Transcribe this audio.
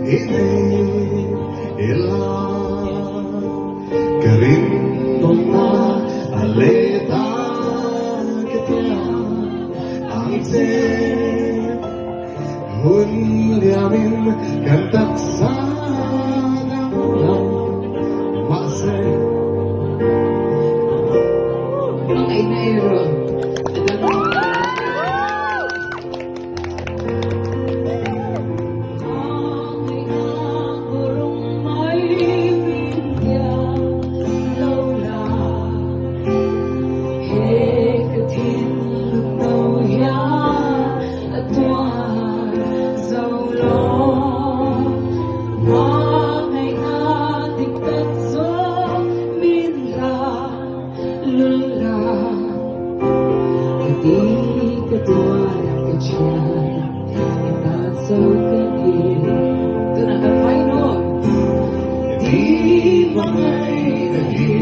ini ilang karindong na aleta kita ang isip hunyamin kantak sa damulang masay Mga inairo. Di ketuan kecian kita sokeni tunang final di bangai dahi